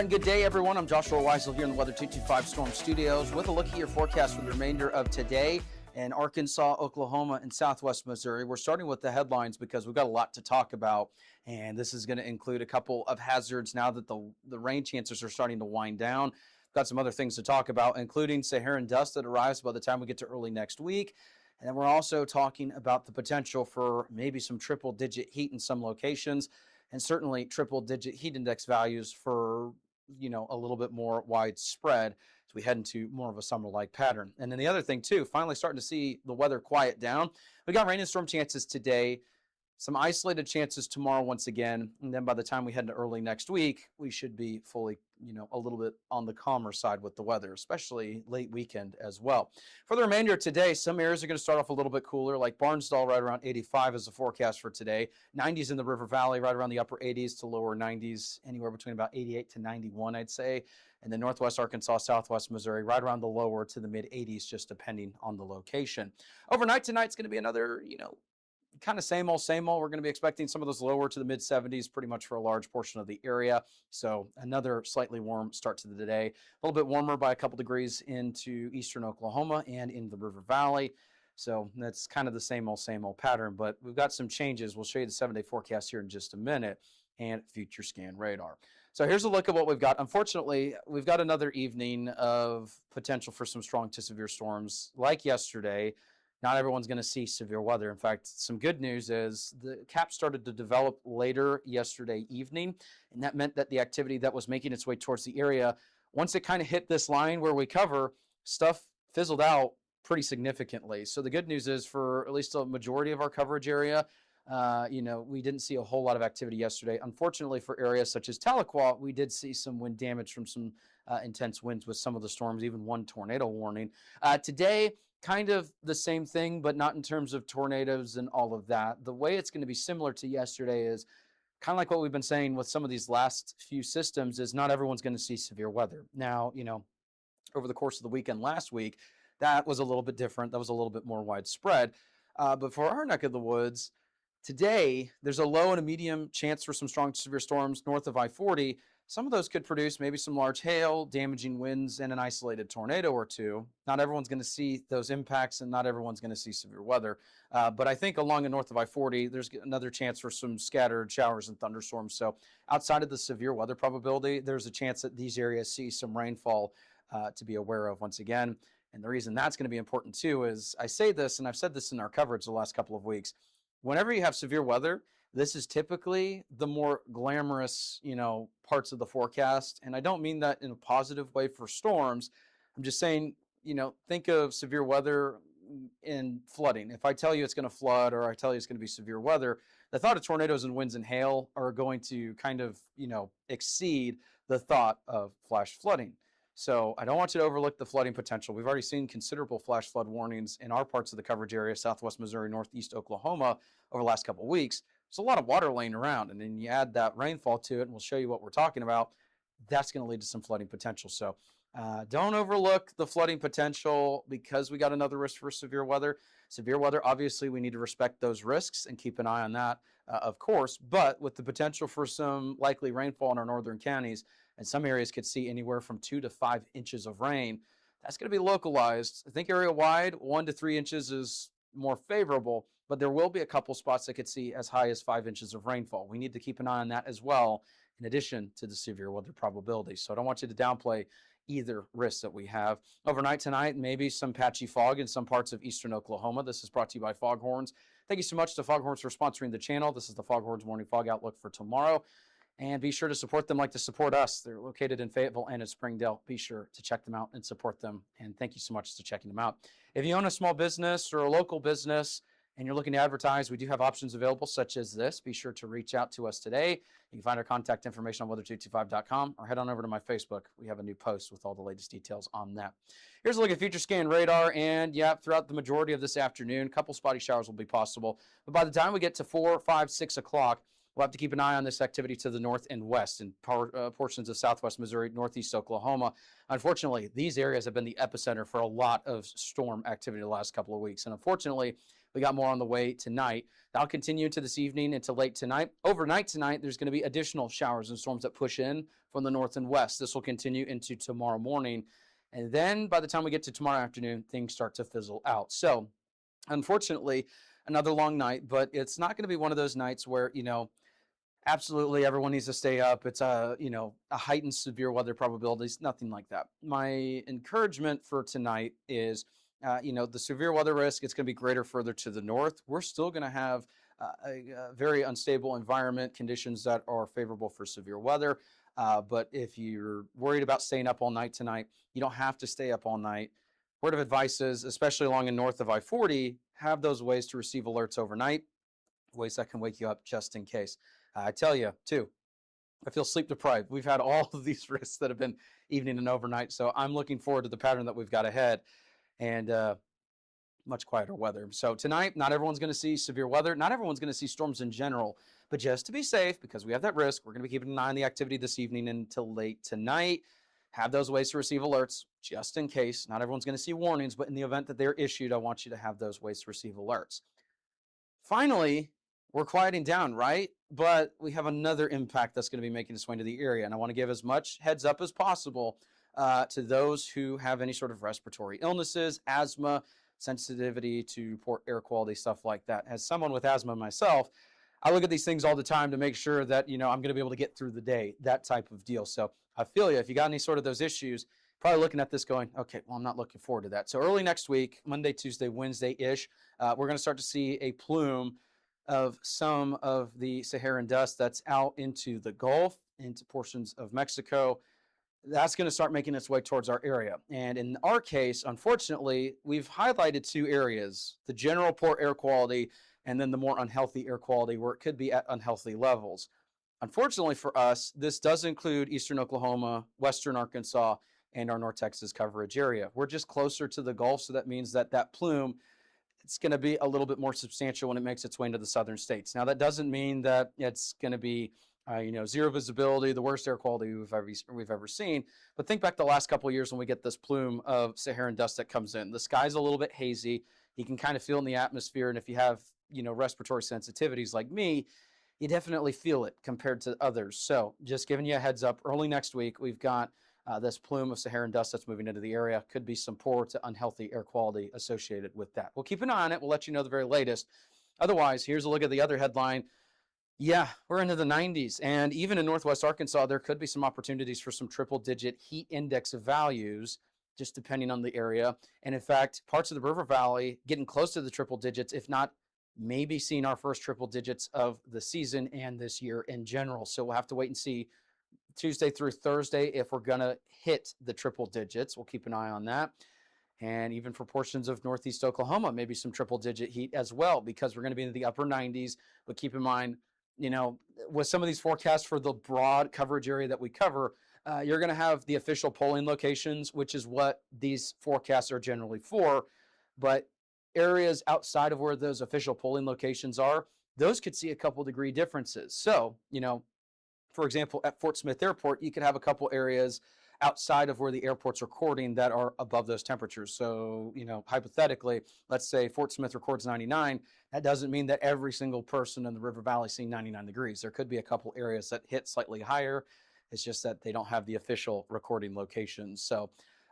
and good day, everyone. I'm Joshua Weisel here in the Weather 225 Storm Studios with a look at your forecast for the remainder of today in Arkansas, Oklahoma, and Southwest Missouri. We're starting with the headlines because we've got a lot to talk about, and this is going to include a couple of hazards now that the rain chances are starting to wind down. Got some other things to talk about, including Saharan dust that arrives by the time we get to early next week. And then we're also talking about the potential for maybe some triple-digit heat in some locations, and certainly triple-digit heat index values for, a little bit more widespread as we head into more of a summer-like pattern. And then the other thing, too, finally starting to see the weather quiet down. We got rain and storm chances today, some isolated chances tomorrow once again, and then by the time we head into early next week, we should be fully, a little bit on the calmer side with the weather, especially late weekend as well. For the remainder of today, some areas are going to start off a little bit cooler, like Barnsdall right around 85 is the forecast for today. 90s in the River Valley, right around the upper 80s to lower 90s, anywhere between about 88 to 91, I'd say. And then Northwest Arkansas, Southwest Missouri, right around the lower to the mid 80s, just depending on the location. Overnight tonight's going to be another, kind of same old, same old. We're going to be expecting some of those lower to the mid 70s pretty much for a large portion of the area. So another slightly warm start to the day. A little bit warmer by a couple degrees into eastern Oklahoma and in the River Valley. So that's kind of the same old pattern, but we've got some changes. We'll show you the 7-day forecast here in just a minute and future scan radar. So here's a look at what we've got. Unfortunately, we've got another evening of potential for some strong to severe storms like yesterday. Not everyone's going to see severe weather. In fact, some good news is the cap started to develop later yesterday evening, and that meant that the activity that was making its way towards the area, once it kind of hit this line where we cover, stuff fizzled out pretty significantly. So the good news is for at least a majority of our coverage area, we didn't see a whole lot of activity yesterday. Unfortunately, for areas such as Tahlequah, we did see some wind damage from some intense winds with some of the storms, even one tornado warning. Today, kind of the same thing, but not in terms of tornadoes and all of that. The way it's going to be similar to yesterday is kind of like what we've been saying with some of these last few systems is not everyone's going to see severe weather. Now, over the course of the weekend last week, that was a little bit different. That was a little bit more widespread. But for our neck of the woods, today, there's a low and a medium chance for some strong to severe storms north of I-40. Some of those could produce maybe some large hail, damaging winds, and an isolated tornado or two. Not everyone's going to see those impacts, and not everyone's going to see severe weather. But I think along the north of I-40, there's another chance for some scattered showers and thunderstorms. So outside of the severe weather probability, there's a chance that these areas see some rainfall to be aware of once again. And the reason that's going to be important too is I say this, and I've said this in our coverage the last couple of weeks. Whenever you have severe weather, this is typically the more glamorous, parts of the forecast. And I don't mean that in a positive way for storms. I'm just saying, think of severe weather in flooding. If I tell you it's going to flood or I tell you it's going to be severe weather, the thought of tornadoes and winds and hail are going to kind of, exceed the thought of flash flooding. So I don't want you to overlook the flooding potential. We've already seen considerable flash flood warnings in our parts of the coverage area, Southwest Missouri, Northeast Oklahoma, over the last couple of weeks. There's a lot of water laying around, and then you add that rainfall to it, and we'll show you what we're talking about. That's going to lead to some flooding potential. So don't overlook the flooding potential because we got another risk for severe weather. Severe weather, obviously, we need to respect those risks and keep an eye on that, of course. But with the potential for some likely rainfall in our northern counties, and some areas could see anywhere from 2 to 5 inches of rain, that's going to be localized. I think area-wide, 1 to 3 inches is more favorable, but there will be a couple spots that could see as high as 5 inches of rainfall. We need to keep an eye on that as well, in addition to the severe weather probability. So I don't want you to downplay either risk that we have. Overnight tonight, maybe some patchy fog in some parts of eastern Oklahoma. This is brought to you by Foghorns. Thank you so much to Foghorns for sponsoring the channel. This is the Foghorns Morning Fog Outlook for tomorrow. And be sure to support them like to support us. They're located in Fayetteville and in Springdale. Be sure to check them out and support them. And thank you so much for checking them out. If you own a small business or a local business and you're looking to advertise, we do have options available such as this. Be sure to reach out to us today. You can find our contact information on weather225.com or head on over to my Facebook. We have a new post with all the latest details on that. Here's a look at future scan radar. And yeah, throughout the majority of this afternoon, a couple spotty showers will be possible. But by the time we get to 4, 5, 6 o'clock, we'll have to keep an eye on this activity to the north and west in portions of southwest Missouri, northeast Oklahoma. Unfortunately, these areas have been the epicenter for a lot of storm activity the last couple of weeks. And unfortunately, We got more on the way tonight. That'll continue into this evening into late tonight. Overnight tonight, there's going to be additional showers and storms that push in from the north and west. This will continue into tomorrow morning. And then by the time we get to tomorrow afternoon, things start to fizzle out. So unfortunately, another long night, but it's not going to be one of those nights where, absolutely everyone needs to stay up. It's a heightened severe weather probabilities, nothing like that. My encouragement for tonight is, the severe weather risk, it's going to be greater further to the north. We're still going to have a very unstable environment, conditions that are favorable for severe weather. But if you're worried about staying up all night tonight, you don't have to stay up all night. Word of advice is, especially along and north of I-40, have those ways to receive alerts overnight, ways that can wake you up just in case. I tell you, too, I feel sleep deprived. We've had all of these risks that have been evening and overnight, so I'm looking forward to the pattern that we've got ahead and much quieter weather. So tonight, not everyone's going to see severe weather. Not everyone's going to see storms in general, but just to be safe, because we have that risk, we're going to be keeping an eye on the activity this evening until late tonight. Have those ways to receive alerts just in case. Not everyone's going to see warnings, but in the event that they're issued, I want you to have those ways to receive alerts. Finally, we're quieting down, right? But we have another impact that's going to be making its way into the area. And I want to give as much heads up as possible to those who have any sort of respiratory illnesses, asthma, sensitivity to poor air quality, stuff like that. As someone with asthma myself, I look at these things all the time to make sure that, I'm going to be able to get through the day, that type of deal. So I feel you. If you got any sort of those issues, probably looking at this going, okay, well, I'm not looking forward to that. So early next week, Monday, Tuesday, Wednesday-ish, we're going to start to see a plume of some of the Saharan dust that's out into the Gulf, into portions of Mexico. That's going to start making its way towards our area. And in our case, unfortunately, we've highlighted two areas, the general poor air quality and then the more unhealthy air quality where it could be at unhealthy levels. Unfortunately for us, this does include eastern Oklahoma, western Arkansas, and our North Texas coverage area. We're just closer to the Gulf, so that means that plume, it's going to be a little bit more substantial when it makes its way into the southern states. Now, that doesn't mean that it's going to be zero visibility, the worst air quality we've ever seen. But think back the last couple of years when we get this plume of Saharan dust that comes in. The sky's a little bit hazy. You can kind of feel in the atmosphere. And if you have, respiratory sensitivities like me, you definitely feel it compared to others. So just giving you a heads up, early next week, we've got this plume of Saharan dust that's moving into the area. Could be some poor to unhealthy air quality associated with that. We'll keep an eye on it. We'll let you know the very latest. Otherwise, here's a look at the other headline. Yeah, we're into the 90s. And even in Northwest Arkansas, there could be some opportunities for some triple-digit heat index values, just depending on the area. And in fact, parts of the River Valley getting close to the triple digits, if not maybe seeing our first triple digits of the season and this year in general. So we'll have to wait and see Tuesday through Thursday if we're going to hit the triple digits. We'll keep an eye on that. And even for portions of Northeast Oklahoma, maybe some triple digit heat as well, because we're going to be in the upper 90s. But keep in mind, with some of these forecasts for the broad coverage area that we cover, you're going to have the official polling locations, which is what these forecasts are generally for. But areas outside of where those official polling locations are, those could see a couple degree differences. So, for example, at Fort Smith Airport, you could have a couple areas outside of where the airport's recording that are above those temperatures. So, hypothetically, let's say Fort Smith records 99. That doesn't mean that every single person in the River Valley seeing 99 degrees. There could be a couple areas that hit slightly higher. It's just that they don't have the official recording locations. So,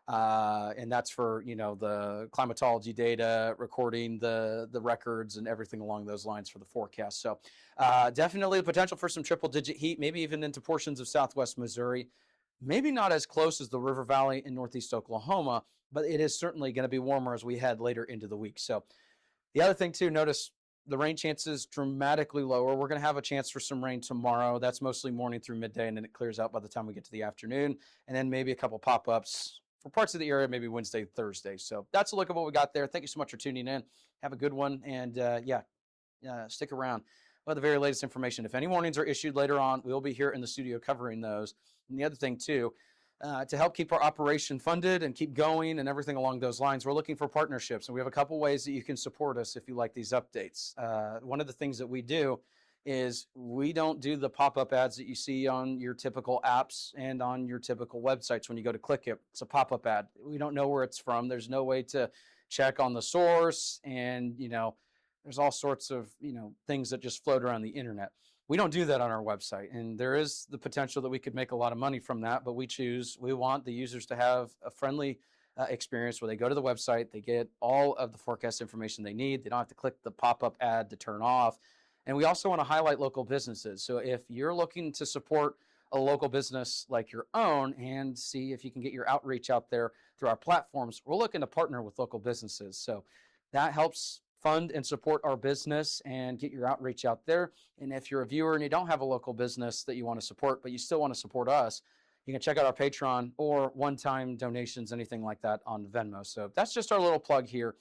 and that's for, the climatology data, recording the records and everything along those lines for the forecast. So definitely the potential for some triple digit heat, maybe even into portions of Southwest Missouri. Maybe not as close as the River Valley in Northeast Oklahoma, but it is certainly going to be warmer as we head later into the week. So the other thing too, notice the rain chances dramatically lower. We're going to have a chance for some rain tomorrow. That's mostly morning through midday, and then it clears out by the time we get to the afternoon. And then maybe a couple pop-ups for parts of the area, maybe Wednesday, Thursday. So that's a look at what we got there. Thank you so much for tuning in. Have a good one. And stick around. Well, the very latest information. If any warnings are issued later on, we'll be here in the studio covering those. And the other thing too, to help keep our operation funded and keep going and everything along those lines, we're looking for partnerships. And we have a couple ways that you can support us if you like these updates. One of the things that we do is we don't do the pop-up ads that you see on your typical apps and on your typical websites when you go to click it. It's a pop-up ad. We don't know where it's from. There's no way to check on the source. And, There's all sorts of, things that just float around the internet. We don't do that on our website, and there is the potential that we could make a lot of money from that, but we want the users to have a friendly experience where they go to the website, they get all of the forecast information they need. They don't have to click the pop-up ad to turn off. And we also want to highlight local businesses. So if you're looking to support a local business like your own and see if you can get your outreach out there through our platforms, we're looking to partner with local businesses. So that helps fund and support our business and get your outreach out there. And if you're a viewer and you don't have a local business that you want to support, but you still want to support us, you can check out our Patreon or one-time donations, anything like that on Venmo. So that's just our little plug here.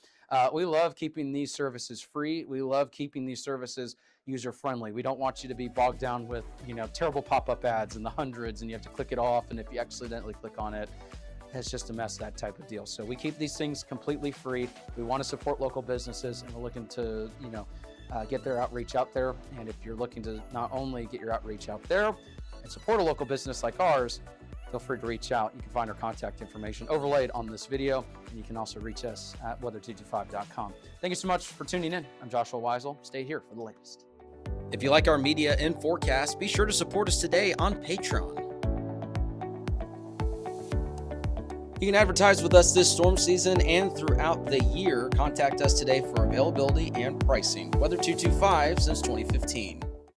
We love keeping these services free. We love keeping these services user-friendly. We don't want you to be bogged down with, terrible pop-up ads in the hundreds and you have to click it off. And if you accidentally click on it, it's just a mess, that type of deal. So we keep these things completely free. We want to support local businesses, and we're looking to, get their outreach out there. And if you're looking to not only get your outreach out there and support a local business like ours, feel free to reach out. You can find our contact information overlaid on this video, and you can also reach us at weather225.com. Thank you so much for tuning in. I'm Joshua Weisel. Stay here for the latest. If you like our media and forecast, be sure to support us today on Patreon. You can advertise with us this storm season and throughout the year. Contact us today for availability and pricing. Weather225 since 2015.